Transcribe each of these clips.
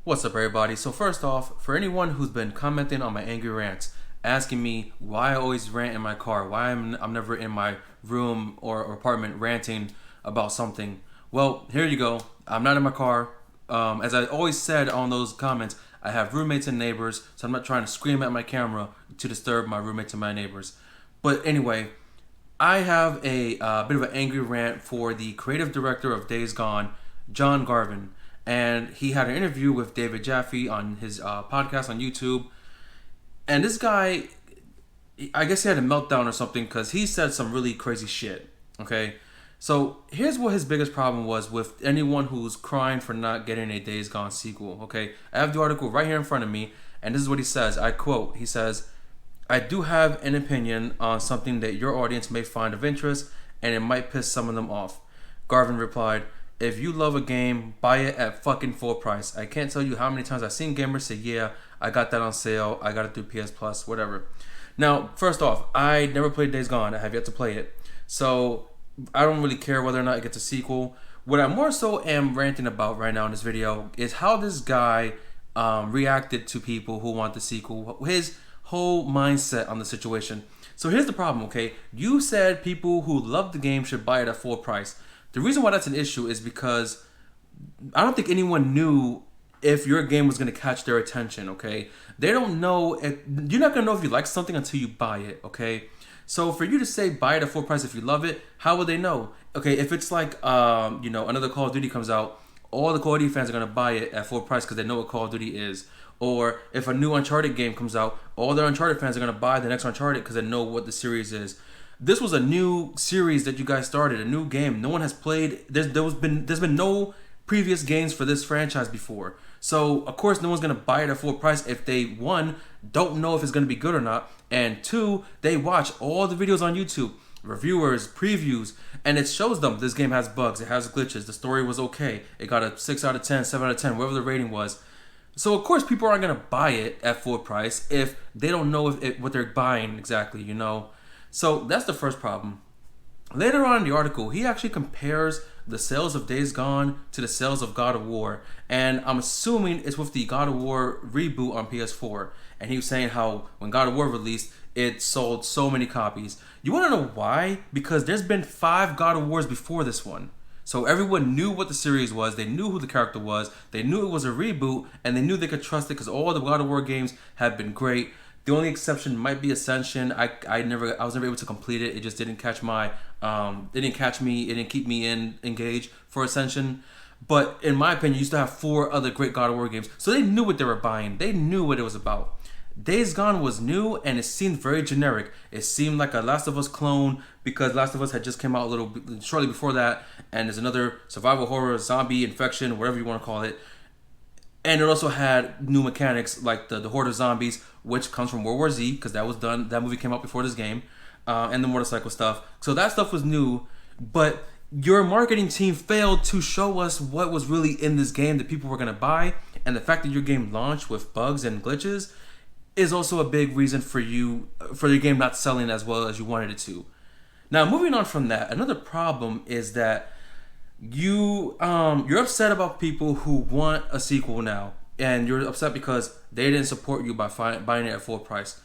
What's up, everybody? So first off, for anyone who's been commenting on my angry rants, asking me why I always rant in my car, why I'm never in my room or apartment ranting about something. Well, here you go. I'm not in my car. As I always said on those comments, I have roommates and neighbors, so I'm not trying to scream at my camera to disturb my roommates and my neighbors. But anyway, I have a bit of an angry rant for the creative director of Days Gone, John Garvin. And he had an interview with David Jaffe on his podcast on YouTube. And this guy, I guess he had a meltdown or something because he said some really crazy shit. Okay? So here's what his biggest problem was with anyone who's crying for not getting a Days Gone sequel. Okay? I have the article right here in front of me. And this is what he says. I quote, he says, "I do have an opinion on something that your audience may find of interest, and it might piss some of them off." Garvin replied, "If you love a game, buy it at fucking full price. I can't tell you how many times I've seen gamers say, yeah, I got that on sale. I got it through PS Plus, whatever." Now, first off, I never played Days Gone. I have yet to play it. So I don't really care whether or not it gets a sequel. What I more so am ranting about right now in this video is how this guy reacted to people who want the sequel. His whole mindset on the situation. So here's the problem, okay? You said people who love the game should buy it at full price. The reason why that's an issue is because I don't think anyone knew if your game was going to catch their attention, okay? They don't know, you're not going to know if you like something until you buy it, okay? So for you to say buy it at full price if you love it, how will they know? Okay, if it's like, another Call of Duty comes out, all the Call of Duty fans are going to buy it at full price because they know what Call of Duty is. Or if a new Uncharted game comes out, all the Uncharted fans are going to buy the next Uncharted because they know what the series is. This was a new series that you guys started, a new game. No one has played. There's been no previous games for this franchise before. So of course no one's gonna buy it at full price if they, one, don't know if it's gonna be good or not, and two, they watch all the videos on YouTube, reviewers, previews, and it shows them this game has bugs, it has glitches, the story was okay, it got a 6 out of 10, 7 out of 10, whatever the rating was. So of course people aren't gonna buy it at full price if they don't know what they're buying exactly, you know. So that's the first problem. Later on in the article, he actually compares the sales of Days Gone to the sales of God of War. And I'm assuming it's with the God of War reboot on PS4. And he was saying how when God of War released, it sold so many copies. You want to know why? Because there's been 5 God of Wars before this one. So everyone knew what the series was, they knew who the character was, they knew it was a reboot, and they knew they could trust it because all the God of War games have been great. The only exception might be Ascension. I was never able to complete it. It just didn't catch my, it didn't keep me engaged for Ascension. But in my opinion, you used to have 4 other great God of War games. So they knew what they were buying. They knew what it was about. Days Gone was new and it seemed very generic. It seemed like a Last of Us clone because Last of Us had just came out a little shortly before that. And there's another survival horror, zombie infection, whatever you want to call it. And it also had new mechanics like the Horde of Zombies, which comes from World War Z, because that was done. That movie came out before this game, and the motorcycle stuff. So that stuff was new, but your marketing team failed to show us what was really in this game that people were gonna buy. And the fact that your game launched with bugs and glitches is also a big reason for your game not selling as well as you wanted it to. Now, moving on from that, another problem is that you're upset about people who want a sequel now, and you're upset because they didn't support you by buying it at full price.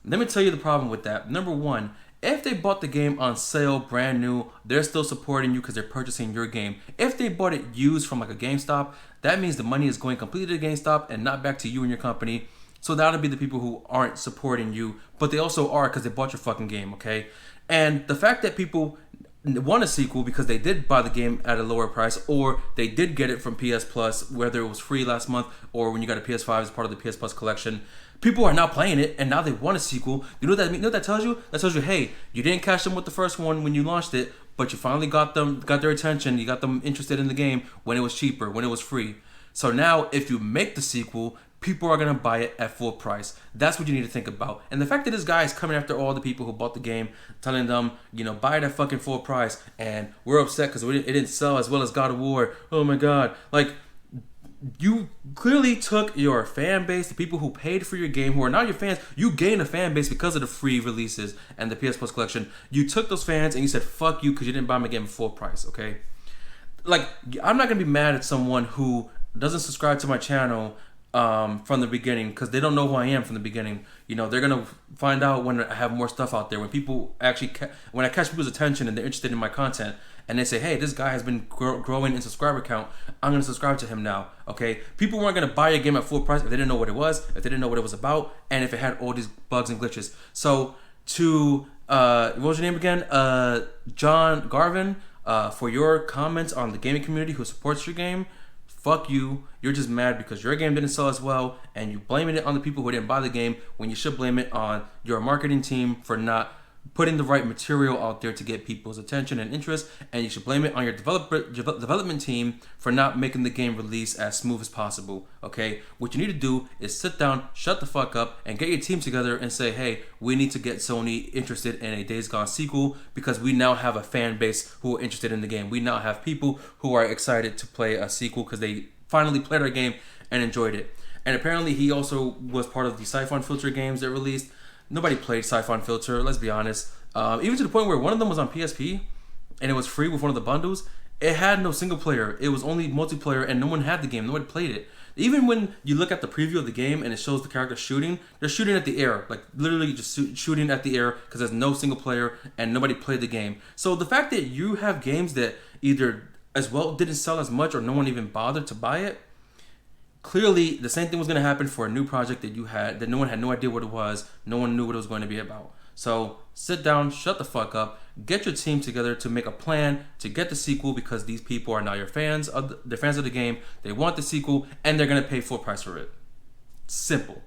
Let me tell you the problem with that. Number one, if they bought the game on sale brand new, they're still supporting you because they're purchasing your game. If they bought it used from like a GameStop, that means the money is going completely to GameStop and not back to you and your company. So that'll be the people who aren't supporting you, but they also are because they bought your fucking game, okay? And the fact that people want a sequel because they did buy the game at a lower price, or they did get it from PS Plus, whether it was free last month or when you got a PS5 as part of the PS Plus collection. People are now playing it and now they want a sequel. You know what that tells you? That tells you, hey, you didn't catch them with the first one when you launched it, but you finally got their attention, you got them interested in the game when it was cheaper, when it was free. So now if you make the sequel, people are going to buy it at full price. That's what you need to think about. And the fact that this guy is coming after all the people who bought the game, telling them, buy it at fucking full price, and we're upset because it didn't sell as well as God of War. Oh my God. Like, you clearly took your fan base, the people who paid for your game, who are not your fans. You gained a fan base because of the free releases and the PS Plus collection. You took those fans and you said, fuck you, because you didn't buy my game at full price, okay? Like, I'm not going to be mad at someone who doesn't subscribe to my channel from the beginning, because they don't know who I am from the beginning. You know, they're gonna find out when I have more stuff out there. When people actually, when I catch people's attention and they're interested in my content, and they say, "Hey, this guy has been growing in subscriber count. I'm gonna subscribe to him now." Okay, people weren't gonna buy a game at full price if they didn't know what it was, if they didn't know what it was about, and if it had all these bugs and glitches. So to what was your name again? John Garvin. For your comments on the gaming community who supports your game, fuck you. You're just mad because your game didn't sell as well, and you blaming it on the people who didn't buy the game when you should blame it on your marketing team for not putting the right material out there to get people's attention and interest, and you should blame it on your development team for not making the game release as smooth as possible. Okay, what you need to do is sit down, shut the fuck up, and get your team together and say, hey, we need to get Sony interested in a Days Gone sequel, because we now have a fan base who are interested in the game. We now have people who are excited to play a sequel because they finally played our game and enjoyed it. And apparently he also was part of the Siphon Filter games that released. Nobody played Siphon Filter, let's be honest. Even to the point where one of them was on PSP and it was free with one of the bundles. It had no single player. It was only multiplayer, and no one had the game. Nobody played it. Even when you look at the preview of the game and it shows the character shooting, they're shooting at the air. Like literally just shooting at the air because there's no single player and nobody played the game. So the fact that you have games that either as well didn't sell as much or no one even bothered to buy it, clearly the same thing was going to happen for a new project that you had, that no one had no idea what it was. No one knew what it was going to be about. So sit down, shut the fuck up, get your team together to make a plan to get the sequel, because these people are now your fans. They're fans of the game. They want the sequel, and they're going to pay full price for it. Simple.